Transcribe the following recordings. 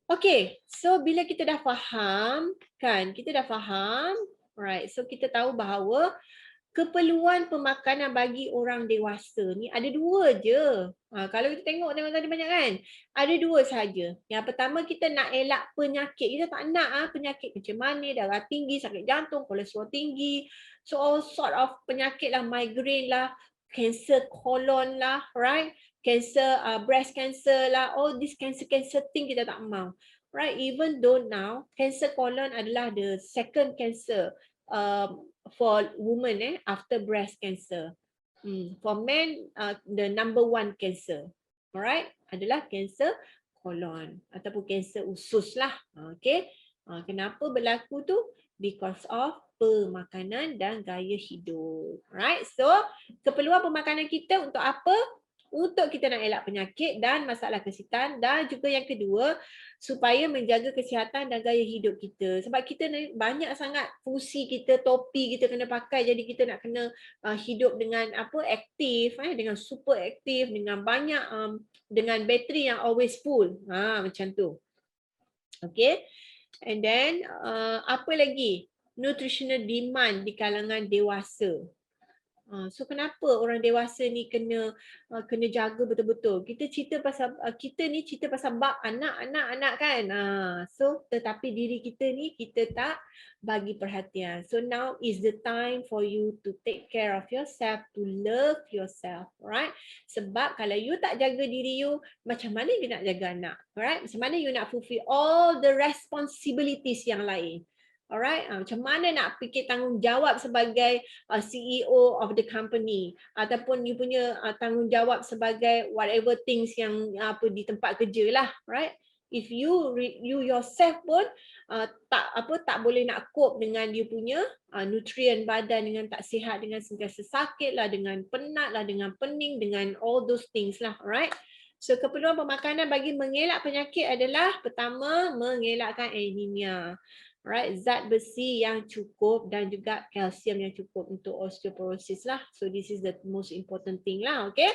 Okay, so bila kita dah faham, kan, kita dah faham, right, so kita tahu bahawa keperluan pemakanan bagi orang dewasa ni ada dua je. Kalau kita tengok tadi banyak kan, ada dua saja. Yang pertama kita nak elak penyakit, kita tak nak penyakit macam mana, darah tinggi, sakit jantung, kolesterol tinggi, so all sort of penyakit lah, migraine lah, cancer colon lah, right? Cancer, breast cancer lah, all this cancer thing kita tak mau. Right, even though now cancer colon adalah the second cancer for women after breast cancer. For men, the number one cancer, alright, adalah cancer colon ataupun cancer usus lah. Okay, kenapa berlaku tu? Because of pemakanan dan gaya hidup. Alright, so keperluan pemakanan kita untuk apa? Untuk kita nak elak penyakit dan masalah kesihatan, dan juga yang kedua supaya menjaga kesihatan dan gaya hidup kita. Sebab kita ni banyak sangat fungsi kita, topi kita kena pakai, jadi kita nak kena hidup dengan apa, aktif, dengan super aktif, dengan banyak dengan bateri yang always full. Macam tu. Okay. And then apa lagi? Nutritional demand di kalangan dewasa. So kenapa orang dewasa ni kena jaga betul-betul? Kita cerita pasal kita ni cerita pasal bab anak kan. So tetapi diri kita ni kita tak bagi perhatian. So now is the time for you to take care of yourself, to love yourself, right? Sebab kalau you tak jaga diri you, macam mana you nak jaga anak, right? Macam mana you nak fulfill all the responsibilities yang lain? Alright, macam mana nak fikir tanggungjawab sebagai CEO of the company ataupun you punya tanggungjawab sebagai whatever things yang di tempat kerja lah, right? If you yourself pun tak boleh nak cope dengan you punya nutrien badan, dengan tak sihat, dengan sentiasa sakit lah, dengan penat lah, dengan pening, dengan all those things lah, right? So keperluan pemakanan bagi mengelak penyakit adalah pertama, mengelakkan anemia. Right, zat besi yang cukup dan juga kalsium yang cukup untuk osteoporosis lah. So this is the most important thing lah, okay?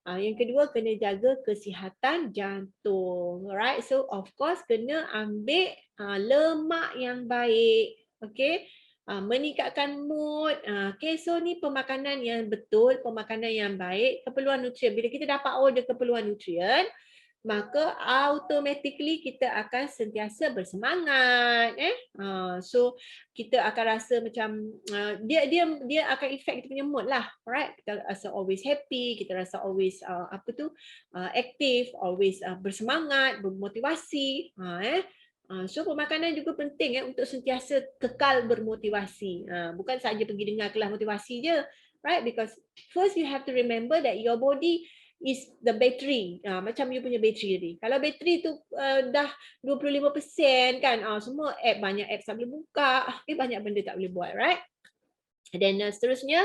Yang kedua, kena jaga kesihatan jantung. Right, so of course kena ambil lemak yang baik, okay? Meningkatkan mood. Okay, so ni pemakanan yang betul, pemakanan yang baik, keperluan nutrien. Bila kita dapat order keperluan nutrien, maka automatically kita akan sentiasa bersemangat. So kita akan rasa macam dia akan affect kita punya mood lah, right? Kita rasa always happy, kita rasa always aktif, always bersemangat, bermotivasi. So pemakanan juga penting untuk sentiasa kekal bermotivasi. Bukan saja pergi dengar kelas motivasi je, right? Because first you have to remember that your body is the battery. Macam you punya battery tadi. Kalau battery tu dah 25% kan, semua app, banyak apps tak boleh buka, banyak benda tak boleh buat, right? Dan seterusnya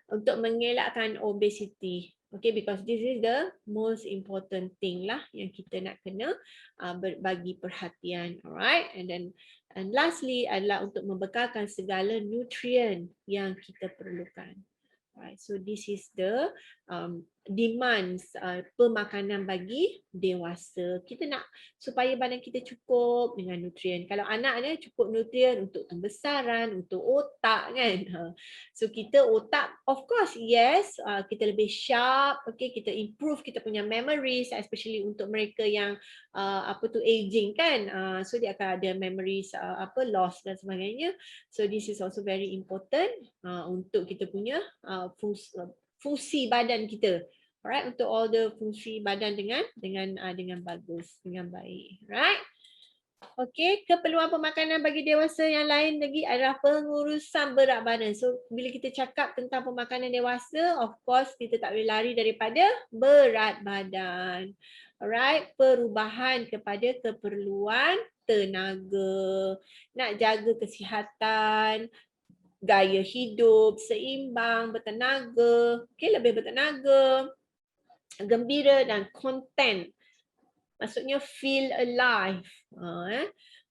untuk mengelakkan obesity. Okay, because this is the most important thing lah yang kita nak kena bagi perhatian, alright? And lastly adalah untuk membekalkan segala nutrien yang kita perlukan. Right, so this is the demands pemakanan bagi dewasa. Kita nak supaya badan kita cukup dengan nutrien. Kalau anak dia cukup nutrien untuk pembesaran, untuk otak kan. So kita otak, of course, yes, kita lebih sharp, okay, kita improve kita punya memories, especially untuk mereka yang aging kan. So dia akan ada memories loss dan sebagainya. So this is also very important untuk kita punya fungsi badan kita, alright, untuk all the fungsi badan dengan bagus, dengan baik, right? Okey, keperluan pemakanan bagi dewasa yang lain lagi adalah pengurusan berat badan. So bila kita cakap tentang pemakanan dewasa, of course kita tak boleh lari daripada berat badan. Alright, perubahan kepada keperluan tenaga, nak jaga kesihatan, gaya hidup seimbang, bertenaga, lebih bertenaga, gembira dan content. Maksudnya feel alive.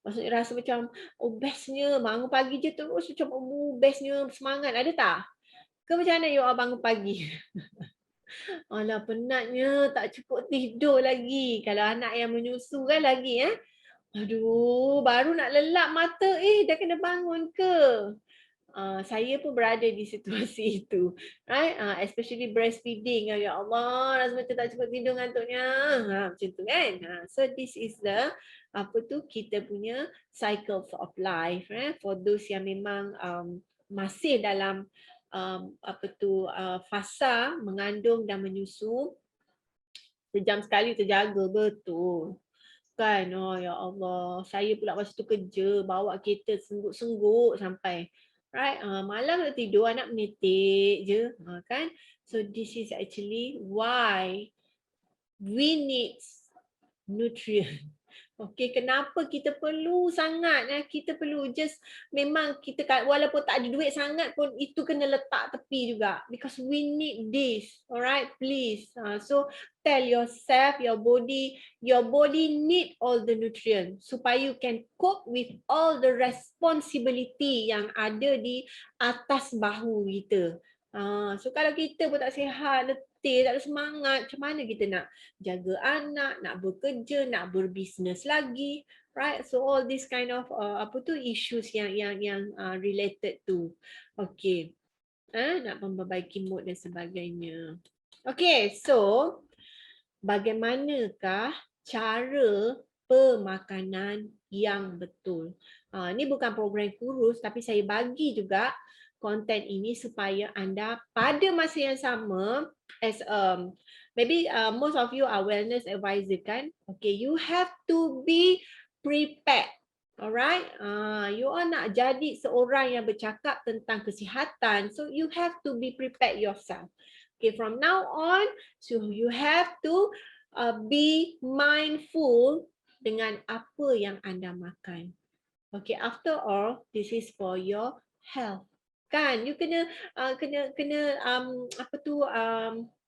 Maksudnya rasa macam bestnya, bangun pagi je terus macam bestnya, semangat. Ada tak? Ke macam mana you bangun pagi? Alah penatnya, tak cukup tidur lagi. Kalau anak yang menyusu kan lagi Aduh, baru nak lelap mata, dah kena bangun ke? Saya pun berada di situasi itu, right? Especially breastfeeding, ya Allah, rasa macam tak cukup tidur ngantuknya, macam tu kan? So this is the kita punya cycles of life, for those yang memang masih dalam fasa mengandung dan menyusu, sejam sekali terjaga betul. Kan, oh ya Allah, saya pula masa tu kerja, bawa kereta sengguk-sengguk sampai. Right, malam nak tidur, anak menitik je, kan. So this is actually why we need nutrient. Okey, kenapa kita perlu sangat, kita perlu just, memang kita walaupun tak ada duit sangat pun itu kena letak tepi juga, because we need this. Alright, please. So tell yourself, your body need all the nutrients supaya you can cope with all the responsibility yang ada di atas bahu kita. So kalau kita pun tak sihat, letih, tak ada semangat, macam mana kita nak jaga anak, nak bekerja, nak berbisnes lagi, right? So all this kind of issues yang related to, okay, nak memperbaiki mood dan sebagainya. Okay, so bagaimanakah cara pemakanan yang betul? Ini bukan program kurus, tapi saya bagi juga konten ini supaya anda pada masa yang sama, as maybe most of you are wellness advisor kan? Okay, you have to be prepared. Alright, you all nak jadi seorang yang bercakap tentang kesihatan, so you have to be prepared yourself. Okay, from now on, so you have to be mindful dengan apa yang anda makan. Okay, after all, this is for your health. Kan, you kena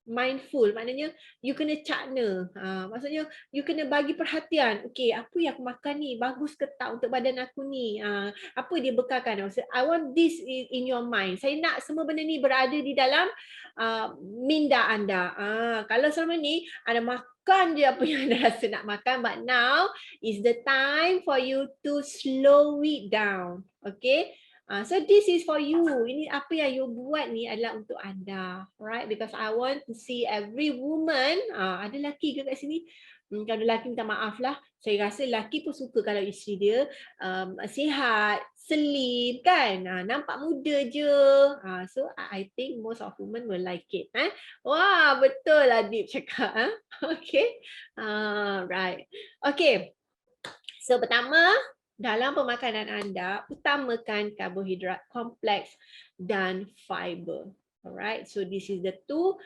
mindful, maknanya you kena cakna. Maksudnya you kena bagi perhatian. Okay, apa yang aku makan ni bagus ke tak untuk badan aku ni? Apa dia bekalkan? I want this in your mind. Saya nak semua benda ni berada di dalam minda anda. Kalau selama ni anda makan je apa yang anda rasa nak makan, but now is the time for you to slow it down. Okay? So this is for you. Ini apa yang you buat ni adalah untuk anda, right? Because I want to see every woman. Ada lelaki ke kat sini? Kalau lelaki minta maaf lah. Saya rasa lelaki pun suka kalau isteri dia sihat, slim kan? Nampak muda je. So I think most of women will like it. Wah, betul lah Deep cakap. Okay. Right. Okay. So pertama, dalam pemakanan anda, utamakan karbohidrat kompleks dan fiber. Alright, so this is the two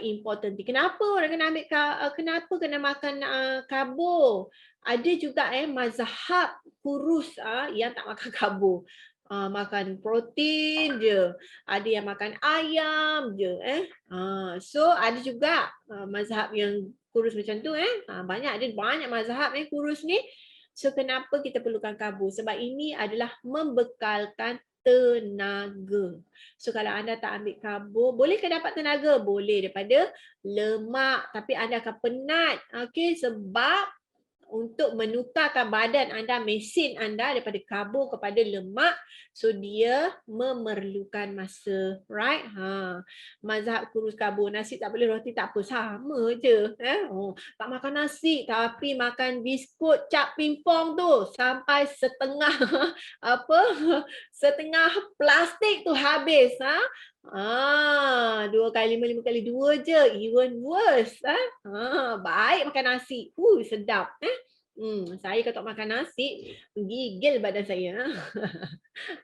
important thing. Kenapa orang kena ambil kenapa kena makan karbo? Ada juga mazhab kurus yang tak makan karbo. Makan protein je. Ada yang makan ayam je. So ada juga mazhab yang kurus macam tu. Banyak, ada banyak mazhab kurus ni. So kenapa kita perlukan karbo? Sebab ini adalah membekalkan tenaga. So kalau anda tak ambil karbo, bolehkah dapat tenaga? Boleh daripada lemak, tapi anda akan penat. Okay, sebab untuk menukarkan badan anda, mesin anda daripada karbo kepada lemak, so dia memerlukan masa, right? Mazhab kurus karbo, nasi tak boleh, roti tak apa, sama je. Tak makan nasi tapi makan biskut cap pimpong tu sampai setengah setengah plastik tu habis. 2 kali 5, 5 kali 2 je, even worse. Baik makan nasi, sedap. Saya kalau tak makan nasi, gigil badan saya.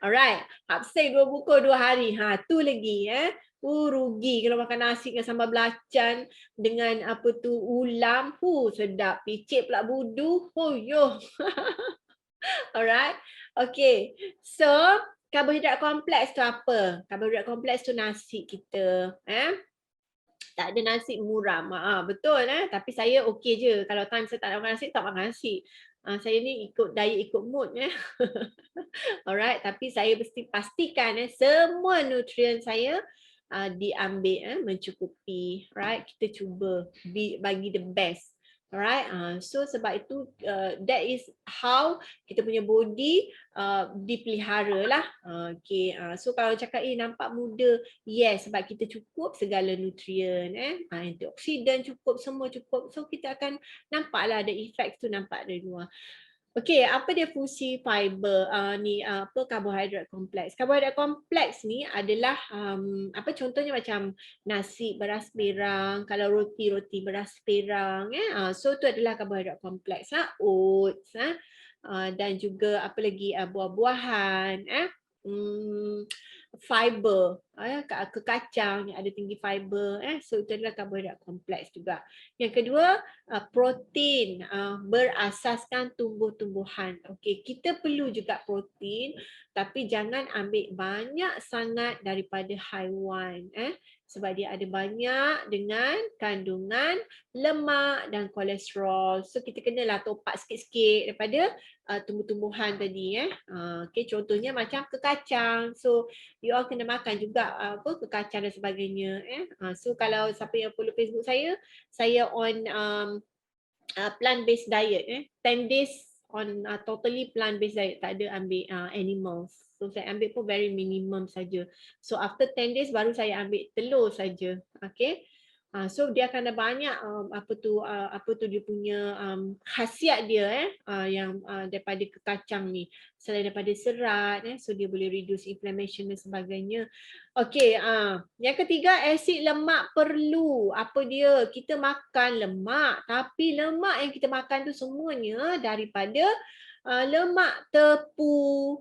Alright, hapsai 2 buku 2 hari. Tu lagi rugi kalau makan nasi dengan sambal belacan dengan ulam. Sedap. Picit pula budu. Yo. Alright. Okay. So, karbohidrat kompleks tu apa? Karbohidrat kompleks tu nasi kita. Tak ada nasi muram. Betul tapi saya okey je. Kalau time saya tak makan nasi, tak makan nasi. Saya ni ikut diet, ikut mood Alright, tapi saya mesti pastikan semua nutrien saya diambil mencukupi, right? Kita cuba bagi the best. Alright, so sebab itu that is how kita punya body dipelihara lah. Okay, so kalau cakap nampak muda, yes, sebab kita cukup segala nutrien, antioksidan cukup, semua cukup. So kita akan nampak lah ada effect tu nampak dari luar. Okey, apa dia fungsi fiber karbohidrat kompleks? Karbohidrat kompleks ni adalah apa contohnya macam nasi beras perang, kalau roti beras perang so tu adalah karbohidrat kompleks oats dan juga apa lagi buah-buahan fiber ke kacang yang ada tinggi fiber so itu adalah karbohidrat kompleks juga. Yang kedua protein berasaskan tumbuh-tumbuhan. Okey, kita perlu juga protein tapi jangan ambil banyak sangat daripada haiwan sebab dia ada banyak dengan kandungan lemak dan kolesterol. So kita kenalah top up sikit-sikit daripada tumbuh-tumbuhan tadi okey, contohnya macam kekacang. So you all kena makan juga kekacang dan sebagainya so kalau siapa yang follow Facebook saya on plant based diet 10 days on totally plant based diet, tak ada ambil animals. So saya ambil pun very minimum saja. So after 10 days baru saya ambil telur saja. Okay. So dia akan ada banyak apa tu dia punya khasiat dia yang daripada kekacang ni. Selain daripada serat so dia boleh reduce inflammation dan sebagainya. Okey, yang ketiga asid lemak perlu. Apa dia? Kita makan lemak tapi lemak yang kita makan tu semuanya daripada lemak tepu.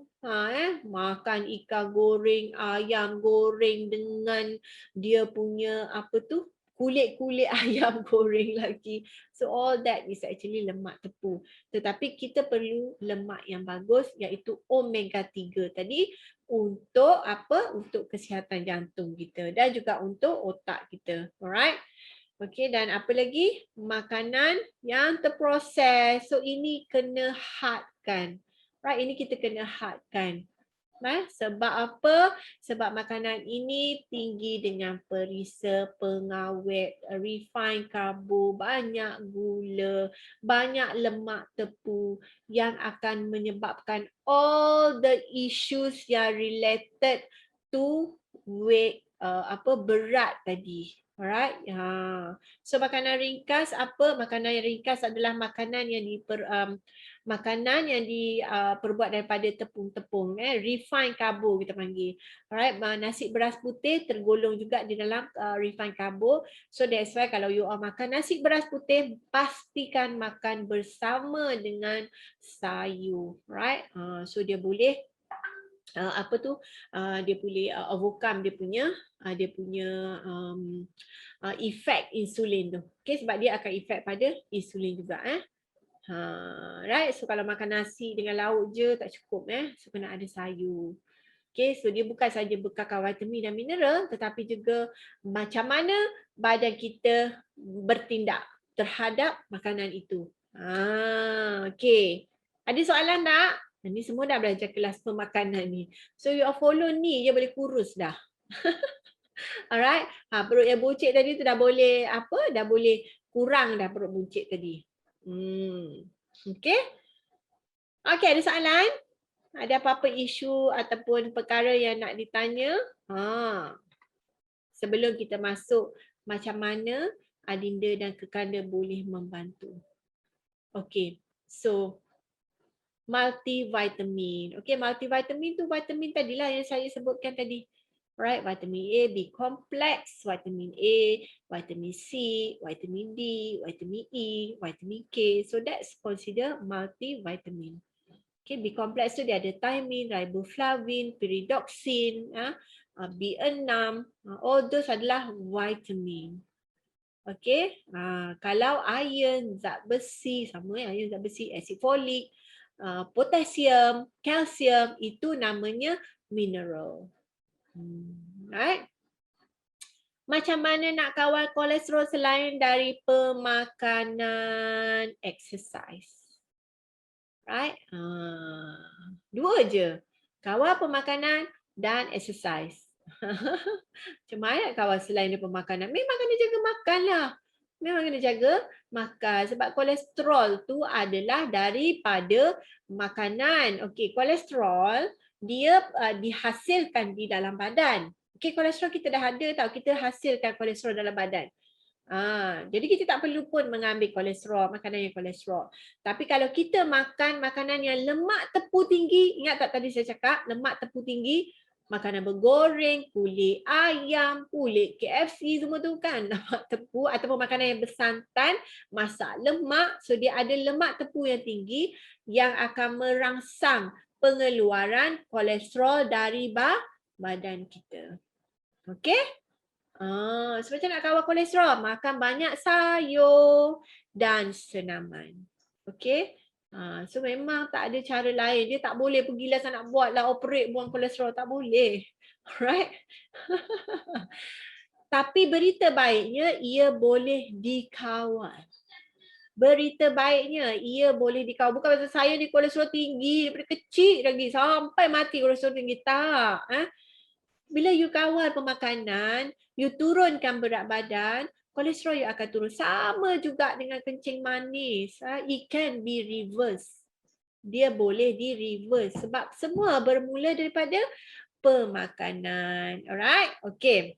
Makan ikan goreng, ayam goreng dengan dia punya apa tu? Kulit-kulit ayam goreng lagi. So all that is actually lemak tepu. Tetapi kita perlu lemak yang bagus iaitu omega 3 tadi untuk apa? Untuk kesihatan jantung kita dan juga untuk otak kita. Alright. Okey, dan apa lagi? Makanan yang terproses. So ini kena hadkan. Right, ini kita kena hadkan. Sebab apa? Sebab makanan ini tinggi dengan perisa, pengawet, refined karbo, banyak gula, banyak lemak tepu yang akan menyebabkan all the issues yang related to weight berat tadi. Alright. So makanan ringkas apa? Makanan yang ringkas adalah makanan yang diperbuat daripada tepung-tepung refined carbo kita panggil. Alright, nasi beras putih tergolong juga di dalam refined carbo. So that's why kalau you all makan nasi beras putih pastikan makan bersama dengan sayur. Right? So dia boleh dia boleh overcome dia punya efek insulin tu. Okay, sebab dia akan efek pada insulin juga right, so kalau makan nasi dengan lauk je tak cukup so kena ada sayur. Okay, so dia bukan saja berkakar vitamin dan mineral tetapi juga macam mana badan kita bertindak terhadap makanan itu. Okay, ada soalan tak? Ni semua dah belajar kelas pemakanan ni. So you all follow ni je boleh kurus dah. Alright, perut yang buncit tadi tu dah boleh dah boleh kurang dah perut buncit tadi. Okay. Okay, ada soalan? Ada apa-apa isu ataupun perkara yang nak ditanya? Sebelum kita masuk macam mana Adinda dan Kekanda boleh membantu. Okay, so multivitamin. Okay, multivitamin tu vitamin tadilah yang saya sebutkan tadi. Right, vitamin A, B complex, vitamin A, vitamin C, vitamin D, vitamin E, vitamin K. So that's considered multivitamin. Okay, B complex tu dia ada thiamine, riboflavin, pyridoxine, B6, all those adalah vitamin. Okay, kalau iron, zat besi, sama iron, zat besi, asid folik, potassium, kalsium, itu namanya mineral. Right? Macam mana nak kawal kolesterol selain dari pemakanan, exercise? Right? Dua je. Kawal pemakanan dan exercise. Macam mana nak kawal selain dari pemakanan? Memang kena jaga makan lah. Memang kena jaga makan. Sebab kolesterol tu adalah daripada makanan. Okey, kolesterol dia dihasilkan di dalam badan. Okey, kolesterol kita dah ada tau. Kita hasilkan kolesterol dalam badan. Jadi kita tak perlu pun mengambil kolesterol, makanan yang kolesterol. Tapi kalau kita makan makanan yang lemak tepung tinggi, ingat tak tadi saya cakap lemak tepung tinggi, makanan bergoreng, kulit ayam, kulit KFC semua tu kan lemak tepung, ataupun makanan yang bersantan, masak lemak, so dia ada lemak tepung yang tinggi yang akan merangsang pengeluaran kolesterol dari badan kita. Okey? So macam nak kawal kolesterol, makan banyak sayur dan senaman. Okey? So memang tak ada cara lain. Dia tak boleh pergi les nak buatlah operate buang kolesterol, tak boleh. Alright? Tapi berita baiknya ia boleh dikawal. Berita baiknya ia boleh dikawal. Bukan pasal saya ni kolesterol tinggi daripada kecil lagi sampai mati kolesterol tinggi, tak. Bila you kawal pemakanan, you turunkan berat badan, kolesterol you akan turun. Sama juga dengan kencing manis. It can be reversed. Dia boleh di-reverse sebab semua bermula daripada pemakanan. Alright? Okay.